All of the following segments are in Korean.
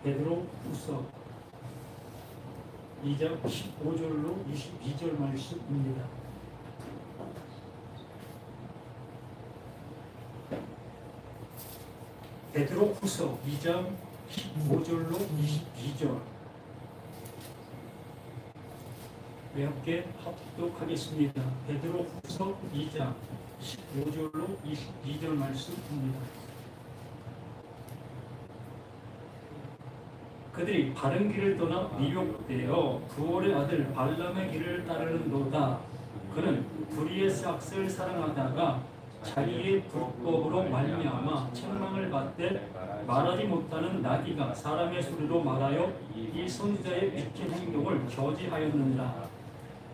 베드로후서 2장 15절로 22절 말씀입니다. 베드로후서 2장 15절로 22절 우리 함께 합독하겠습니다. 베드로후서 2장 15절로 22절 말씀입니다. 그들이 바른 길을 떠나 미혹되어 부올의 아들 발람의 길을 따르는도다. 그는 불의의 삭슬 사랑하다가 자기의 불법으로 말미암아 책망을 받되 말하지 못하는 나귀가 사람의 소리로 말하여 이 선지자의 비킨 행동을 저지하였느니라.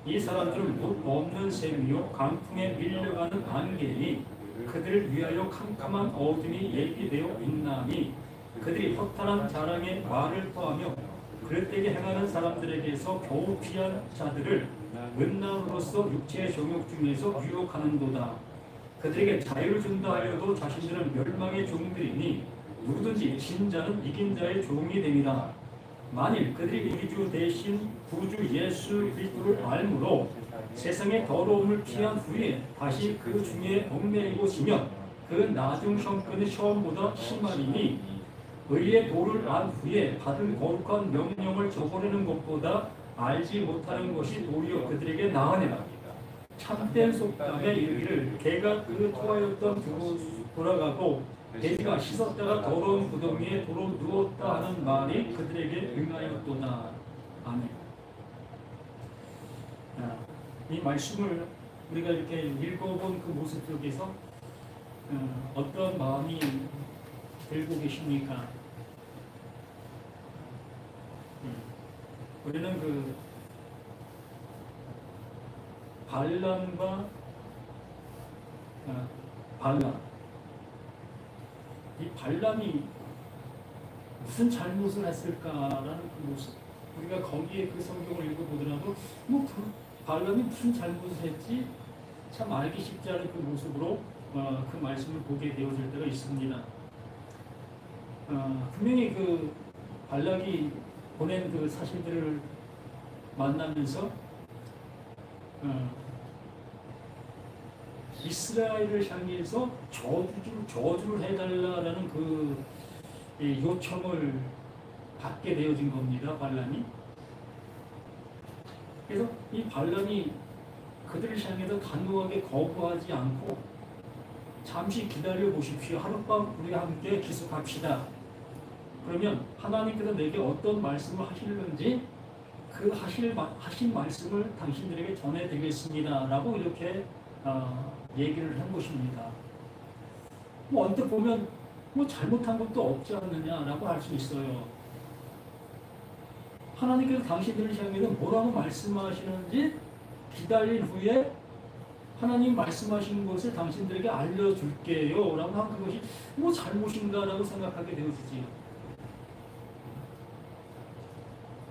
이 사람들은 못 없는 셈이요 강풍에 밀려가는 안개니 그들을 위하여 캄캄한 어둠이 예비되어 있나니 그들이 허탄한 자랑의 말을 토하며 그릇되게 행하는 사람들에게서 겨우 피한 자들을 은난으로서 육체의 정욕 중에서 유혹하는도다. 그들에게 자유를 준다 하여도 자신들은 멸망의 종들이니 누구든지 진 자는 이긴 자의 종이 되리라. 만일 그들이 우리 주 대신 구주 예수 그리스도를 알므로 세상의 더러움을 피한 후에 다시 그 중에 얽매이고 지면 그 나중 형편의 시험보다 심하리니 의의 도를 안 후에 받은 거룩한 명령을 저버리는 것보다 알지 못하는 것이 도리어 그들에게 나으니라. 참된 속담에 이르기를 개가 그 토하였던 두로 돌아가고 돼지가 씻었다가 더러운 구덩이에 도로 누웠다 하는 말이 그들에게 응하였도다. 아멘. 이 말씀을 우리가 이렇게 읽어본 그 모습 속에서 어떤 마음이 들고 계십니까? 우리는 그 발람과 발람, 이 발람이 무슨 잘못을 했을까라는 그 모습, 우리가 거기에 그 성경을 읽어보더라도 그 발람이 무슨 잘못을 했지 참 알기 쉽지 않은 그 모습으로 그 말씀을 보게 되어질 때가 있습니다. 분명히 그 발락이 보낸 그 사실들을 만나면서 이스라엘을 향해서 저주를 해달라는 그 요청을 받게 되어진 겁니다. 발람이. 그래서 이 발람이 그들을 향해서 단호하게 거부하지 않고 잠시 기다려 보십시오. 하룻밤 우리가 함께 기숙합시다. 그러면 하나님께서 내게 어떤 말씀을 하시는지 그 하신 말씀을 당신들에게 전해드리겠습니다. 라고 이렇게 얘기를 한 것입니다. 언뜻 보면 잘못한 것도 없지 않느냐라고 할 수 있어요. 하나님께서 당신들을 향해서 뭐라고 말씀하시는지 기다린 후에 하나님 말씀하신 것을 당신들에게 알려줄게요 라고 한 그것이 잘못인가 라고 생각하게 되어지지.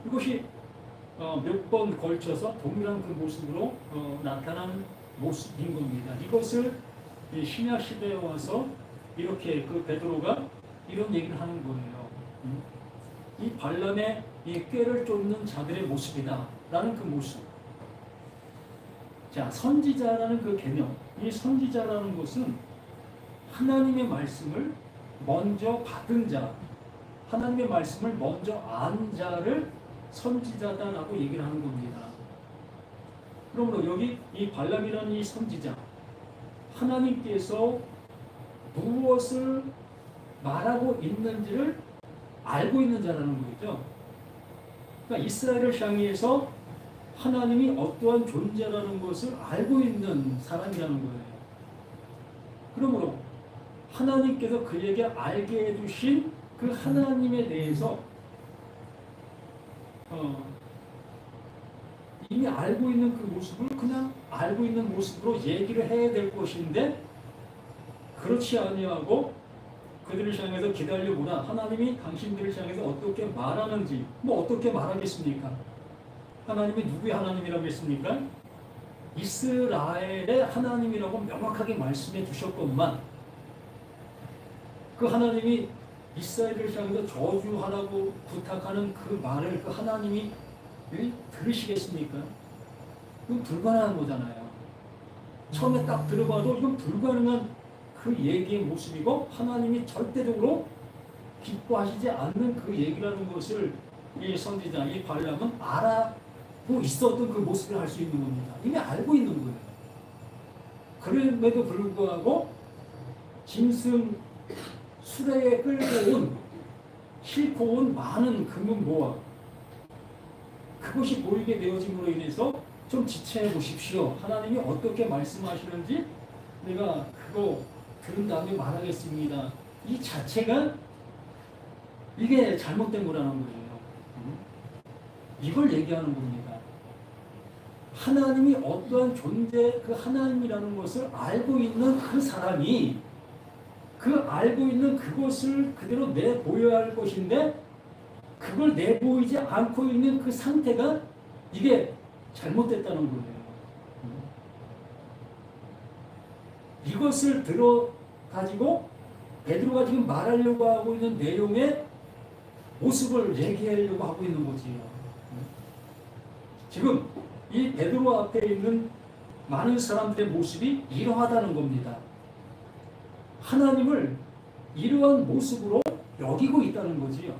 이것이 몇 번 걸쳐서 동일한 그 모습으로 나타난 모습인 겁니다. 이것을 신약 시대에 와서 이렇게 그 베드로가 이런 얘기를 하는 거예요. 이 발람의 이 꾀를 쫓는 자들의 모습이다 라는 그 모습. 자, 선지자라는 그 개념, 이 선지자라는 것은 하나님의 말씀을 먼저 받은 자, 하나님의 말씀을 먼저 안 자를 선지자다라고 얘기를 하는 겁니다. 그러므로 여기 이 발람이라는 이 선지자, 하나님께서 무엇을 말하고 있는지를 알고 있는 자라는 거죠. 그러니까 이스라엘을 향해서 하나님이 어떠한 존재라는 것을 알고 있는 사람이라는 거예요. 그러므로 하나님께서 그에게 알게 해주신 그 하나님에 대해서 이미 알고 있는 그 모습을 그냥 알고 있는 모습으로 얘기를 해야 될 것인데 그렇지 아니하고 그들을 향해서 기다려보라. 하나님이 당신들을 향해서 어떻게 말하는지 어떻게 말하겠습니까? 하나님이 누구의 하나님이라고 했습니까? 이스라엘의 하나님이라고 명확하게 말씀해 주셨건만 그 하나님이 이스라엘을 향해서 저주하라고 부탁하는 그 말을 그 하나님이 들으시겠습니까? 이건 불가능한 거잖아요. 처음에 딱 들어봐도 이건 불가능한 그 얘기의 모습이고 하나님이 절대적으로 기뻐하시지 않는 그 얘기라는 것을 이 선지자, 이 발람은 알고 있었던 그 모습을 알 수 있는 겁니다. 이미 알고 있는 거예요. 그럼에도 불구하고 짐승 수레에 끌고 온, 싣고 온 많은 금은 모아 그것이 보이게 되어짐으로 인해서 좀 지체해 보십시오. 하나님이 어떻게 말씀하시는지 내가 그거 들은 다음에 말하겠습니다. 이 자체가 이게 잘못된 거라는 거예요. 이걸 얘기하는 겁니다. 하나님이 어떠한 존재, 그 하나님이라는 것을 알고 있는 그 사람이 그 알고 있는 그것을 그대로 내보여야 할 것인데 그걸 내보이지 않고 있는 그 상태가 이게 잘못됐다는 거예요. 이것을 들어가지고 베드로가 지금 말하려고 하고 있는 내용의 모습을 얘기하려고 하고 있는 거지요. 지금 이 베드로 앞에 있는 많은 사람들의 모습이 이러하다는 겁니다. 하나님을 이러한 모습으로 여기고 있다는 거지요.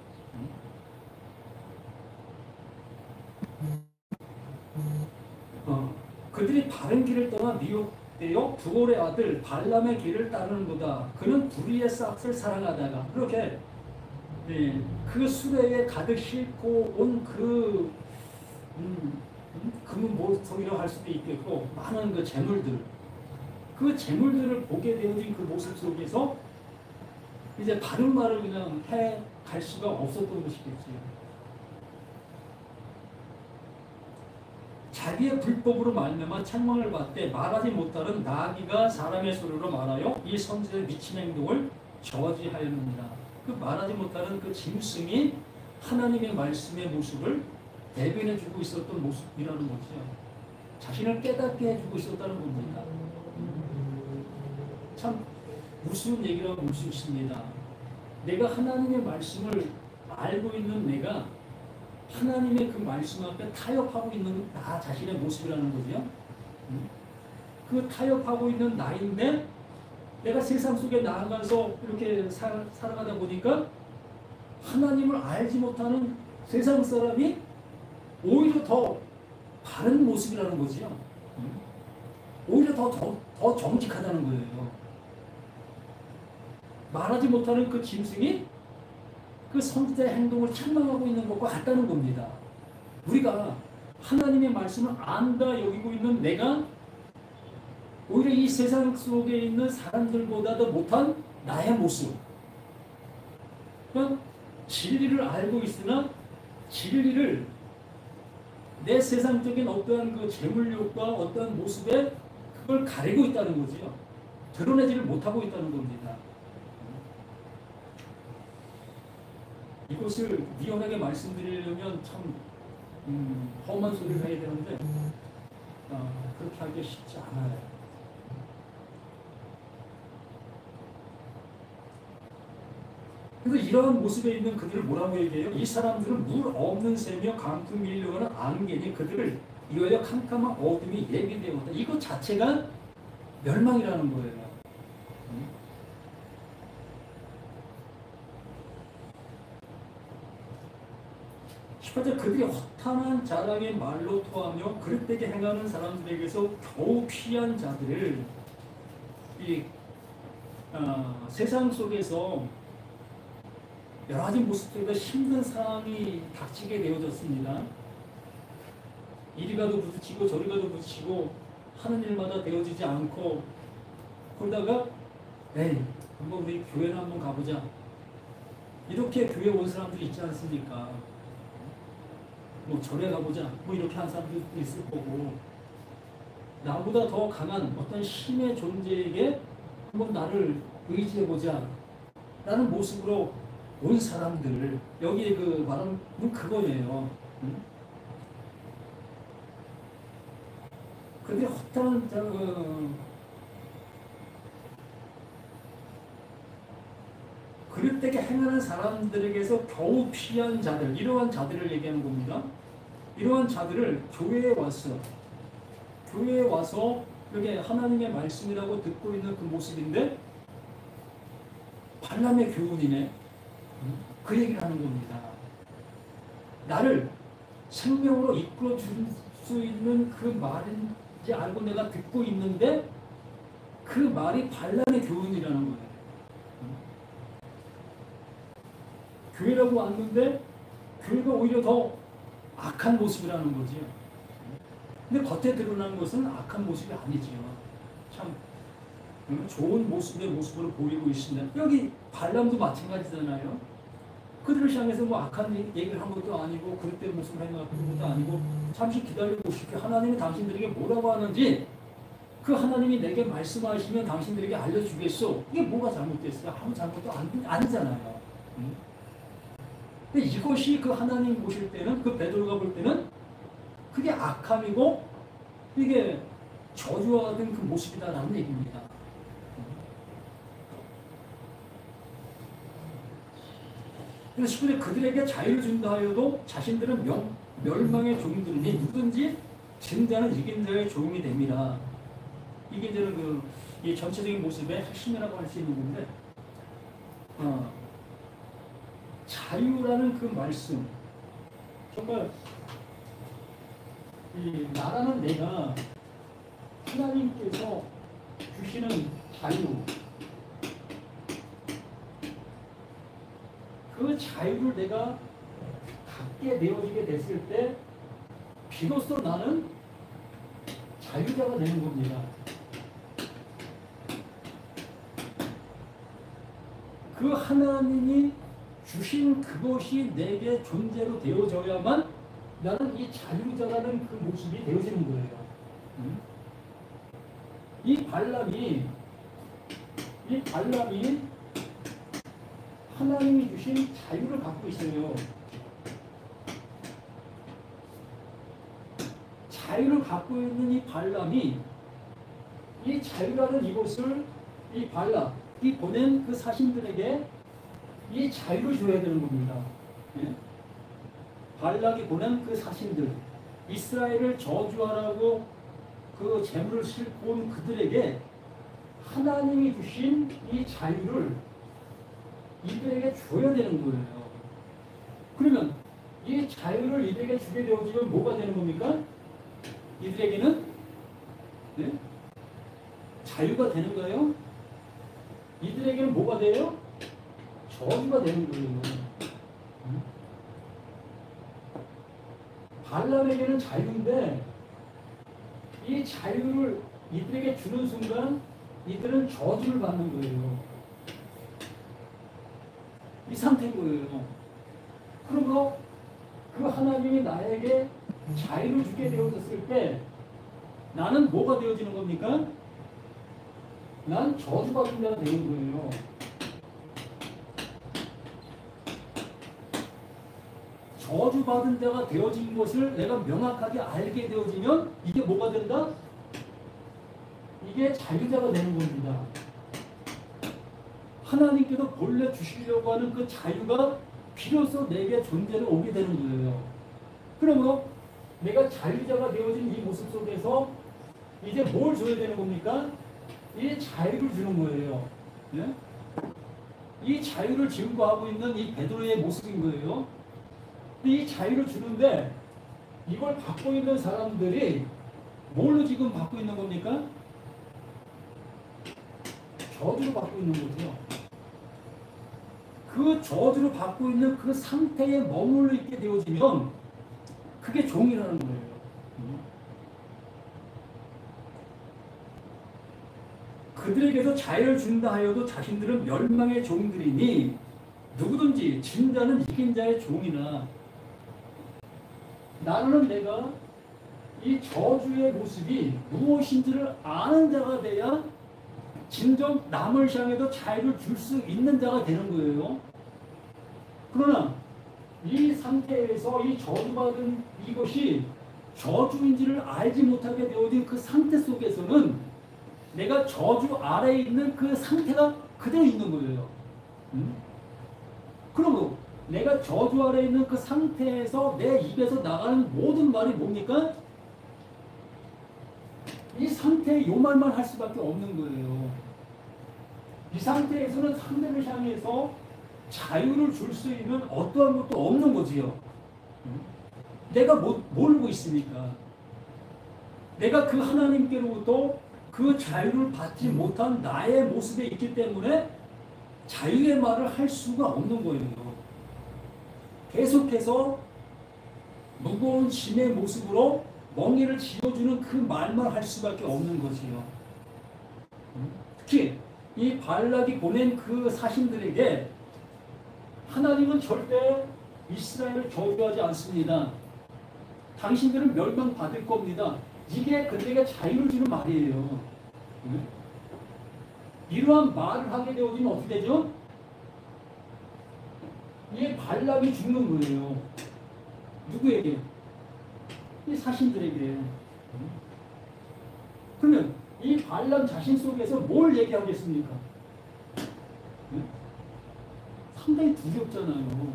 그들이 바른 길을 떠나 미혹되어 부올의 아들 발람의 길을 따르는도다. 그는 불의의 싹을 사랑하다가 그렇게 그 수레에 가득 싣고 온 그 금은 모성이라고 할 수도 있겠고 많은 그 재물들 그 재물들을 보게 되어진 그 모습 속에서 이제 바른 말을 그냥 해 갈 수가 없었던 것이겠지요. 자기의 불법으로 말미암아 책망을 받되 말하지 못하는 나귀가 사람의 소리로 말하여 이 선지자의 미친 행동을 저지하였느니라. 그 말하지 못하는 그 짐승이 하나님의 말씀의 모습을 대변해주고 있었던 모습이라는 거죠. 자신을 깨닫게 해주고 있었다는 겁니다. 참 무서운 얘기라고 볼 수 있습니다. 내가 하나님의 말씀을 알고 있는 내가 하나님의 그 말씀 앞에 타협하고 있는 나 자신의 모습이라는 거죠. 그 타협하고 있는 나인데 내가 세상 속에 나아가서 이렇게 살아가다 보니까 하나님을 알지 못하는 세상 사람이 오히려 더 바른 모습이라는 거죠. 오히려 더 정직하다는 거예요. 말하지 못하는 그 짐승이 그 선지자의 행동을 책망하고 있는 것과 같다는 겁니다. 우리가 하나님의 말씀을 안다 여기고 있는 내가 오히려 이 세상 속에 있는 사람들보다 더 못한 나의 모습. 그러니까 진리를 알고 있으나 진리를 내 세상적인 어떠한 그 재물욕과 어떠한 모습에 그걸 가리고 있다는 거지요. 드러내지를 못하고 있다는 겁니다. 이것을 미연하게 말씀드리려면 참 험한 소리를 해야 되는데 그렇게 하기 쉽지 않아요. 그래서 이러한 모습에 있는 그들을 뭐라고 얘기해요? 이 사람들은 물 없는 새며 강풍 밀려가는 안개니 그들을 이어야 캄캄한 어둠이 예비되었다. 이것 자체가 멸망이라는 거예요. 18절 그들이 허탄한 자랑의 말로 토하며 그릇되게 행하는 사람들에게서 겨우 피한 자들을 이 세상 속에서 여러 가지 모습 속에서 힘든 상황이 닥치게 되어졌습니다. 이리 가도 부딪히고 저리 가도 부딪히고 하는 일마다 되어지지 않고 그러다가 에이 한번 우리 교회나 한번 가보자 이렇게 교회 온 사람들이 있지 않습니까? 뭐 절에 가보자 뭐 이렇게 한 사람들도 있을 거고 나보다 더 강한 어떤 힘의 존재에게 한번 나를 의지해보자 라는 모습으로 온 사람들 여기에 그 말하는 그거예요. 근데 허탄한 그릇되게 행하는 사람들에게서 겨우 피한 자들, 이러한 자들을 얘기하는 겁니다. 이러한 자들을 교회에 와서 이렇게 하나님의 말씀이라고 듣고 있는 그 모습인데 발람의 교훈이네. 그 얘기를 하는 겁니다. 나를 생명으로 이끌어 줄 수 있는 그 말인지 알고 내가 듣고 있는데 그 말이 발람의 교훈이라는 거예요. 교회라고 왔는데 교회가 오히려 더 악한 모습이라는 거죠. 근데 겉에 드러나는 것은 악한 모습이 아니지요. 참 좋은 모습으로 보이고 있습니다. 여기 발람도 마찬가지잖아요. 그들을 향해서 뭐 악한 얘기를 한 것도 아니고 그릇된 모습을 해놓은 것도 아니고 잠시 기다려보십시오. 하나님이 당신들에게 뭐라고 하는지 그 하나님이 내게 말씀하시면 당신들에게 알려주겠소. 이게 뭐가 잘못됐어요? 아무 잘못도 아니잖아요. 근데 이것이 그 하나님 보실 때는 그 베드로가 볼 때는 그게 악함이고 이게 저주와 같은 그 모습이다라는 얘기입니다. 그래서 10분에 그들에게 자유를 준다 하여도 자신들은 멸망의 종들이니 누구든지 진 자는 이긴 자의 종이 됨이라. 이게 이제는 이 전체적인 모습의 핵심이라고 할 수 있는 건데 자유라는 그 말씀 정말 나라는 내가 하나님께서 주시는 자유 그 자유를 내가 갖게 되어지게 됐을 때 비로소 나는 자유자가 되는 겁니다. 그 하나님이 주신 그것이 내게 존재로 되어져야만 나는 이 자유자라는 그 모습이 되어지는 거예요. 이 발람이 하나님이 주신 자유를 갖고 있어요. 자유를 갖고 있는 이 발람이 이 자유라는 이것을 이 발람이 보낸 그 사신들에게 이 자유를 줘야 되는 겁니다. 예? 발락이 보낸 그 사신들 이스라엘을 저주하라고 그 재물을 싣고 온 그들에게 하나님이 주신 이 자유를 이들에게 줘야 되는 거예요. 그러면 이 자유를 이들에게 주게 되어지면 뭐가 되는 겁니까? 이들에게는 네? 자유가 되는 거예요. 이들에게는 뭐가 돼요? 저주가 되는 거예요. 발람에게는 자유인데 이 자유를 이들에게 주는 순간 이들은 저주를 받는 거예요. 이 상태인 거예요. 그러므로 그 하나님이 나에게 자유를 주게 되어졌을 때 나는 뭐가 되어지는 겁니까? 난 저주받은 자가 되는 거예요. 저주받은 자가 되어진 것을 내가 명확하게 알게 되어지면 이게 뭐가 된다? 이게 자유자가 되는 겁니다. 하나님께서 본래 주시려고 하는 그 자유가 비로소 내게 존재로 오게 되는 거예요. 그러므로 내가 자유자가 되어진 이 모습 속에서 이제 뭘 줘야 되는 겁니까? 이 자유를 주는 거예요. 네? 이 자유를 증거하고 있는 이 베드로의 모습인 거예요. 이 자유를 주는데 이걸 받고 있는 사람들이 뭘로 지금 받고 있는 겁니까? 저주로 받고 있는 거죠. 그 저주로 받고 있는 그 상태에 머물러 있게 되어지면 그게 종이라는 거예요. 그들에게서 자유를 준다 하여도 자신들은 멸망의 종들이니 누구든지 진 자는 이긴 자의 종이나. 나는 내가 이 저주의 모습이 무엇인지를 아는 자가 돼야 진정 남을 향해도 자유를 줄 수 있는 자가 되는 거예요. 그러나 이 상태에서 이 저주받은 이것이 저주인지를 알지 못하게 되어진 그 상태 속에서는 내가 저주 아래에 있는 그 상태가 그대로 있는 거예요. 그러므로 내가 저주 아래 있는 그 상태에서 내 입에서 나가는 모든 말이 뭡니까? 이 상태에 요 말만 할 수밖에 없는 거예요. 이 상태에서는 상대를 향해서 자유를 줄 수 있는 어떠한 것도 없는 거지요. 내가 모르고 있으니까. 내가 그 하나님께로부터 그 자유를 받지 못한 나의 모습에 있기 때문에 자유의 말을 할 수가 없는 거예요. 계속해서 무거운 짐의 모습으로 멍에를 쥐어주는 그 말만 할 수밖에 없는 거지요. 특히 이 발락이 보낸 그 사신들에게 하나님은 절대 이스라엘을 저주하지 않습니다. 당신들은 멸망받을 겁니다. 이게 그들에게 자유를 주는 말이에요. 이러한 말을 하게 되어지면 어떻게 되죠? 이 발락이 죽는 거예요. 누구에게? 이 사신들에게. 그러면 이 발람 자신 속에서 뭘 얘기하겠습니까? 상당히 두렵잖아요.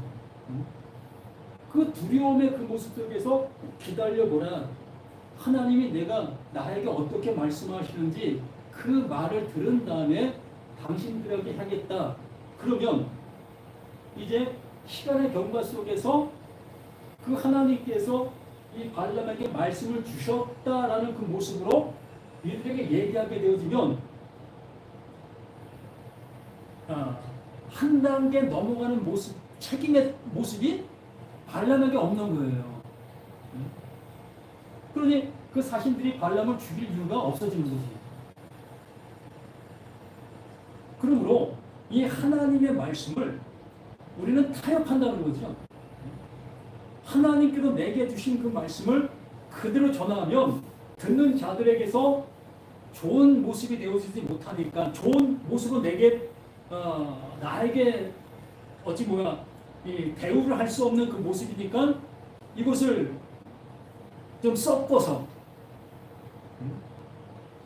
그 두려움의 그 모습 속에서 기다려보라. 하나님이 내가 나에게 어떻게 말씀하시는지 그 말을 들은 다음에 당신들에게 하겠다. 그러면 이제 시간의 경과 속에서 그 하나님께서 이 발람에게 말씀을 주셨다라는 그 모습으로 이들에게 얘기하게 되어지면 한 단계 넘어가는 모습, 책임의 모습이 발람에게 없는 거예요. 그러니 그 사신들이 발람을 죽일 이유가 없어지는 거지. 그러므로 이 하나님의 말씀을 우리는 타협한다는 거죠. 하나님께서 내게 주신 그 말씀을 그대로 전하면 듣는 자들에게서 좋은 모습이 되어지지 못하니까 좋은 모습은 나에게 이 대우를 할 수 없는 그 모습이니까 이것을 좀 섞어서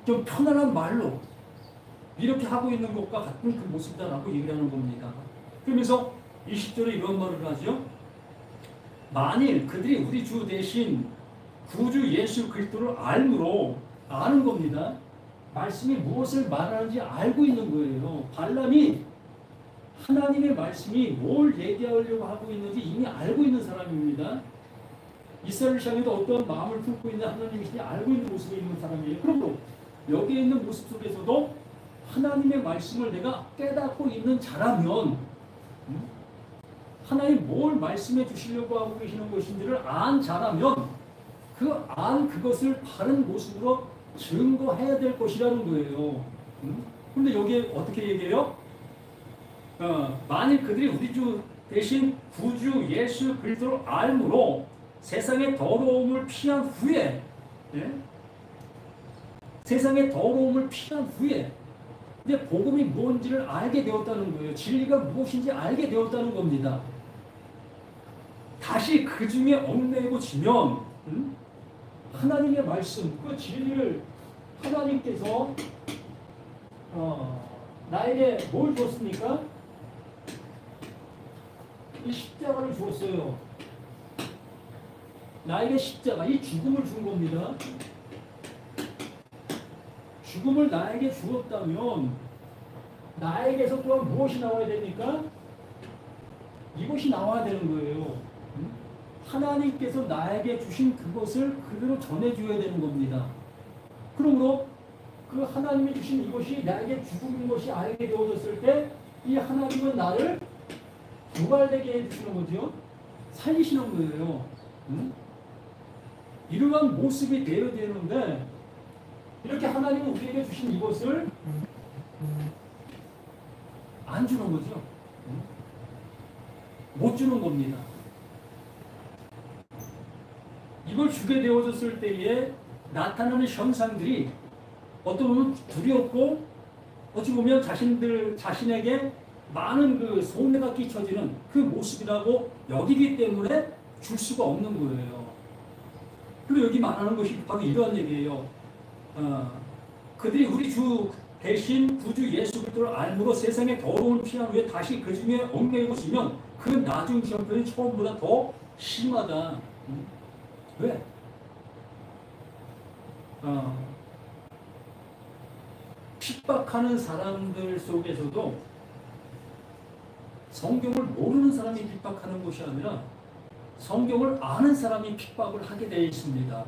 좀 편안한 말로 이렇게 하고 있는 것과 같은 그 모습이다라고 얘기를 하는 겁니다. 그러면서 20절에 이런 말을 하죠. 만일 그들이 우리 주 대신 구주 예수 그리스도를 알므로 아는 겁니다. 말씀이 무엇을 말하는지 알고 있는 거예요. 발람이 하나님의 말씀이 뭘 얘기하려고 하고 있는지 이미 알고 있는 사람입니다. 이스라엘 향해도 어떤 마음을 품고 있는 하나님이신지 알고 있는 모습에 있는 사람이에요. 그러므로 여기에 있는 모습 속에서도 하나님의 말씀을 내가 깨닫고 있는 자라면 하나님 뭘 말씀해 주시려고 하고 계시는 것인지를 안 자라면 그것을 바른 모습으로 증거해야 될 것이라는 거예요. 그런데 여기에 어떻게 얘기해요? 만일 그들이 우리 주 대신 구주 예수 그리스도를 알므로 세상의 더러움을 피한 후에 세상의 더러움을 피한 후에 이제 복음이 뭔지를 알게 되었다는 거예요. 진리가 무엇인지 알게 되었다는 겁니다. 다시 그 중에 얽매이고지면 하나님의 말씀, 그 진리를 하나님께서 나에게 뭘 줬습니까? 이 십자가를 주었어요. 나에게 십자가, 이 죽음을 준 겁니다. 죽음을 나에게 주었다면 나에게서 또한 무엇이 나와야 됩니까? 이것이 나와야 되는 거예요. 하나님께서 나에게 주신 그것을 그대로 전해줘야 되는 겁니다. 그러므로 그 하나님이 주신 이것이 나에게 죽은 것이 알게 되어졌을 때 이 하나님은 나를 부활되게 해주시는 거죠. 살리시는 거예요. 이러한 모습이 되어야 되는데 이렇게 하나님은 우리에게 주신 이것을 안 주는 거죠. 못 주는 겁니다. 이걸 주게 되어졌을 때에 나타나는 현상들이 어떻게 보면 두렵고 어찌 보면 자신에게 많은 그 손해가 끼쳐지는 그 모습이라고 여기기 때문에 줄 수가 없는 거예요. 그리고 여기 말하는 것이 바로 이러한 얘기예요. 그들이 우리 주 대신 구주 예수 그리스도를 알므로 세상의 더러운 피한 후에 다시 그 중에 얽매이시면 그 나중 형편이 처음보다 더 심하다. 왜? 핍박하는 사람들 속에서도 성경을 모르는 사람이 핍박하는 것이 아니라 성경을 아는 사람이 핍박을 하게 되어 있습니다.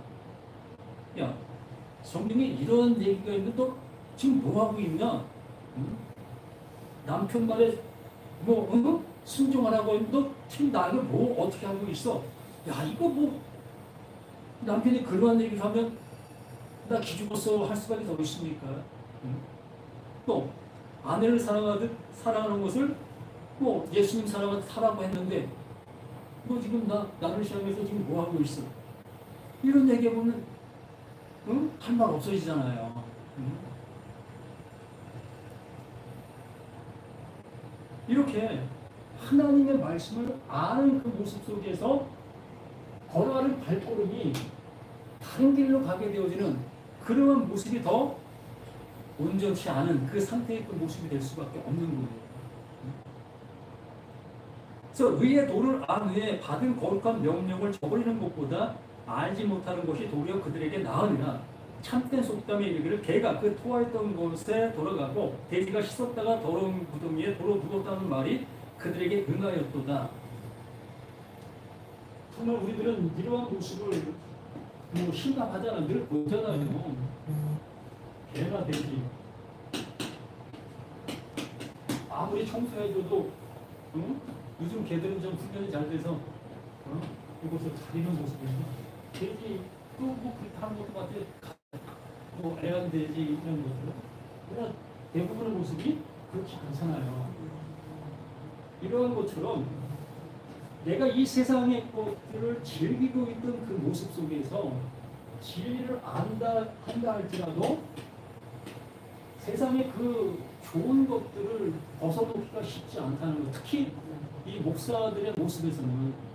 야, 성경에 이런 얘기가 있는데 너 지금 뭐 하고 있냐? 남편 말에 순종하라고 했는데 너 지금 나에게 뭐 어떻게 하고 있어? 야, 이거 뭐 남편이 그러한 얘기를 하면 나 기죽었어 할 수밖에 더 있습니까? 또 아내를 사랑하듯 사랑하는 것을 뭐 예수님 사랑하듯 사라고 했는데 너 지금 나를 시험해서 지금 뭐 하고 있어? 이런 얘기해보면 할 말 없어지잖아요. 이렇게 하나님의 말씀을 아는 그 모습 속에서 걸어가는 발걸음이 다른 길로 가게 되어지는 그러한 모습이 더 온전치 않은 그 상태의 그 모습이 될 수밖에 없는 거예요. 그래서 의의 도를 안 후에 받은 거룩한 명령을 저버리는 것보다 알지 못하는 것이 도리어 그들에게 나으니라. 참된 속담에 이르기를 개가 그 토하였던 곳에 돌아가고 돼지가 씻었다가 더러운 구덩이에 도로 묻었다는 말이 그들에게 응하였도다. 정말 우리들은 이러한 모습을 뭐 심각하잖아. 늘 보잖아요. 개나 돼지 아무리 청소해줘도 요즘 개들은 좀 훈련이 잘 돼서 이곳을 가리는 모습이죠. 돼지 또 뭐 그렇게 하는 것도 같아요. 뭐 애완돼지 이런 것들. 그러나 대부분의 모습이 그렇지 않잖아요. 이러한 것처럼 내가 이 세상의 것들을 즐기고 있던 그 모습 속에서 진리를 한다 할지라도 세상의 그 좋은 것들을 벗어놓기가 쉽지 않다는 것. 특히 이 목사들의 모습에서는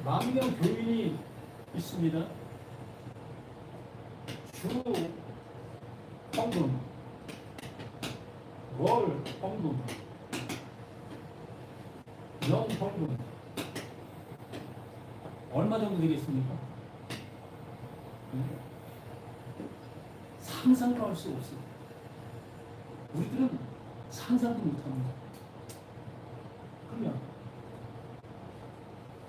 만 명 교인이 있습니다. 주 헌금, 월 헌금, 연 헌금 얼마 정도 되겠습니까? 상상도 할 수 없어요. 우리들은 상상도 못합니다. 그러면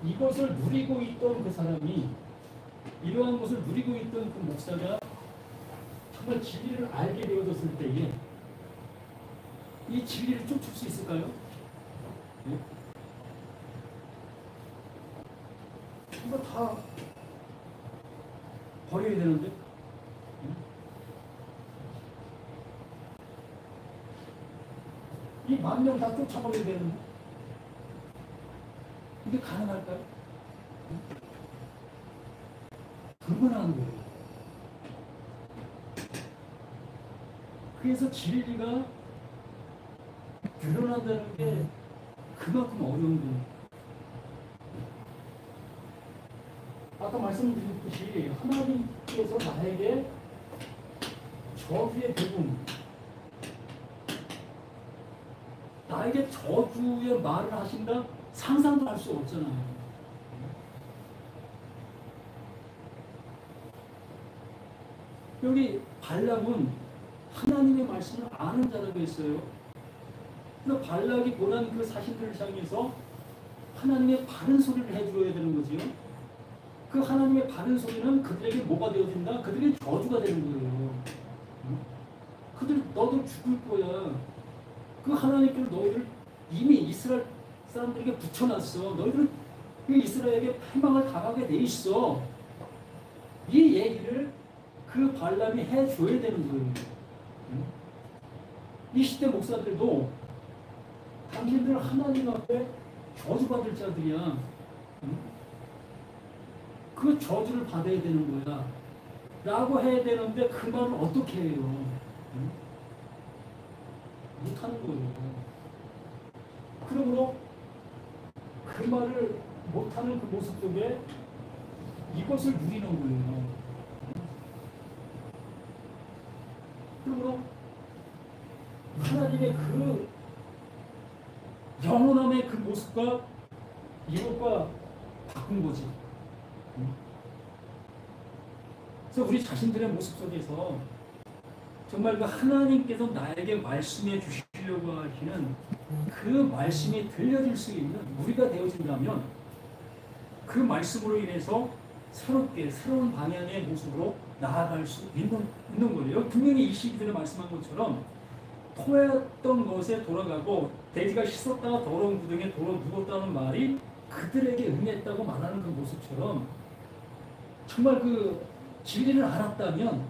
이것을 누리고 있던 그 사람이 이러한 것을 누리고 있던 그 목사가 정말 진리를 알게 되어졌을 때에 이 진리를 쫓을 수 있을까요? 네? 이거 다 버려야 되는데 이 만 명 다 쫓아버려야 되는데 이게 가능할까요? 불가능한 거예요. 그래서 진리가 드러난다는 게 그만큼 어려운 거예요. 아까 말씀드렸듯이 하나님께서 나에게 저주의 대금, 나에게 저주의 말을 하신다? 상상도 할 수 없잖아요. 여기 발락은 하나님의 말씀을 아는 자라고 했어요. 그래서 발락이 고난 그 사신들을 향해서 하나님의 바른 소리를 해줘야 되는 거지요. 그 하나님의 바른 소리는 그들에게 뭐가 되어진다? 그들에게 저주가 되는 거예요. 너들 죽을 거야. 그 하나님께서 너희를 이미 이스라엘 사람들에게 붙여놨어. 너희들은 그 이스라엘에게 패망을 당하게 돼 있어. 이 얘기를 그 발람이 해줘야 되는 거예요. 이 시대 목사들도 당신들 하나님 앞에 저주받을 자들이야. 그 저주를 받아야 되는 거야. 라고 해야 되는데 그 말을 어떻게 해요? 못하는 거예요. 그러므로 그 말을 못하는 그 모습 속에 이것을 누리는 거예요. 그러므로 하나님의 그 영원함의 그 모습과 이것과 바꾼 거지. 그래서 우리 자신들의 모습 속에서 정말 그 하나님께서 나에게 말씀해 주시려고 하시는 그 말씀이 들려질 수 있는 우리가 되어진다면 그 말씀으로 인해서 새롭게 새로운 방향의 모습으로 나아갈 수 있는 거예요. 분명히 이 시기들에 말씀한 것처럼 토했던 것에 돌아가고 돼지가 씻었다가 더러운 구덩이에 돌아 누웠다는 말이 그들에게 응했다고 말하는 그 모습처럼 정말 그 진리를 알았다면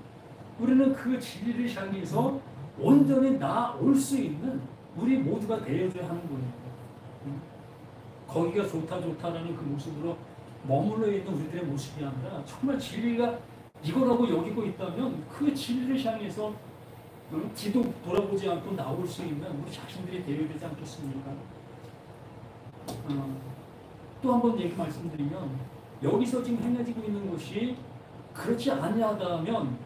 우리는 그 진리를 향해서 온전히 나올 수 있는 우리 모두가 되어져야 하는 거예요. 거기가 좋다라는 그 모습으로 머물러 있는 우리들의 모습이 아니라 정말 진리가 이거라고 여기고 있다면 그 진리를 향해서 뒤도 돌아보지 않고 나올 수 있는 우리 자신들이 되어야 되지 않겠습니까? 또 한 번 얘기 말씀드리면 여기서 지금 행해지고 있는 것이 그렇지 아니하다면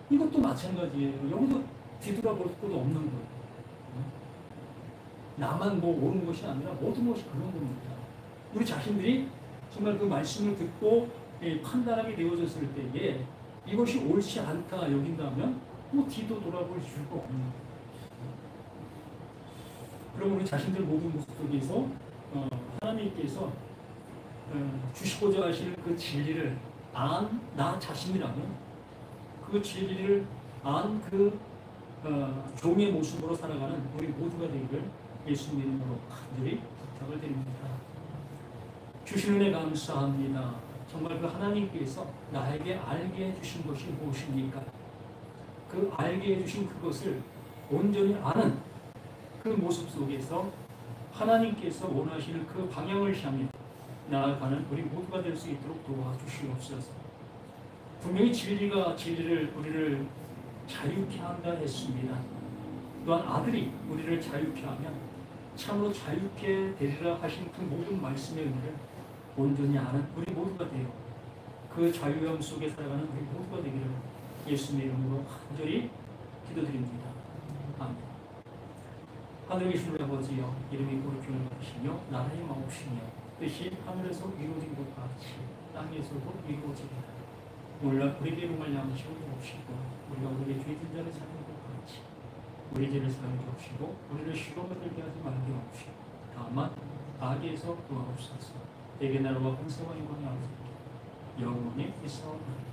이것도 마찬가지예요. 여기도 뒤돌아볼 것도 없는 거예요. 나만 뭐 옳은 것이 아니라 모든 것이 그런 겁니다. 우리 자신들이 정말 그 말씀을 듣고 판단하게 되어졌을 때에 이것이 옳지 않다 여긴다면 뭐 뒤도 돌아볼 이유가 없는 거예요. 그럼 우리 자신들 모든 모습 속에서 하나님께서 주시고자 하시는 그 진리를 안 나 자신이라면 그 진리를 안 그 종의 모습으로 살아가는 우리 모두가 되기를 예수님 이름으로 간절히 부탁을 드립니다. 주신 은혜 감사합니다. 정말 그 하나님께서 나에게 알게 해주신 것이 무엇입니까? 그 알게 해주신 그것을 온전히 아는 그 모습 속에서 하나님께서 원하시는 그 방향을 향해 나아가는 우리 모두가 될 수 있도록 도와주시옵소서. 분명히 진리가 진리를 우리를 자유케 한다 했습니다. 또한 아들이 우리를 자유케 하면 참으로 자유케 되리라 하신 그 모든 말씀의 의미를 온전히 아는 우리 모두가 되어 그 자유함 속에 살아가는 우리 모두가 되기를 예수님 이름으로 간절히 기도드립니다. 아멘. 하늘에 계신 우리 아버지여, 이름이 거룩함을 받으시며 나라의 마옵시며 뜻이 하늘에서 이루어진 것 같이 땅에서도 이루어지리라. 오늘날 우리에게 말미암아 주옵시고 우리가 우리의 죄진 자를 사는 것 같이 우리 죄를 사하여 주옵시고 우리를 시험에 들게 하지 말게 하옵시고 다만 악에서 구하옵소서. 대개 나라와 권세와 영광이 아버지께 영원히 있사옵나이다.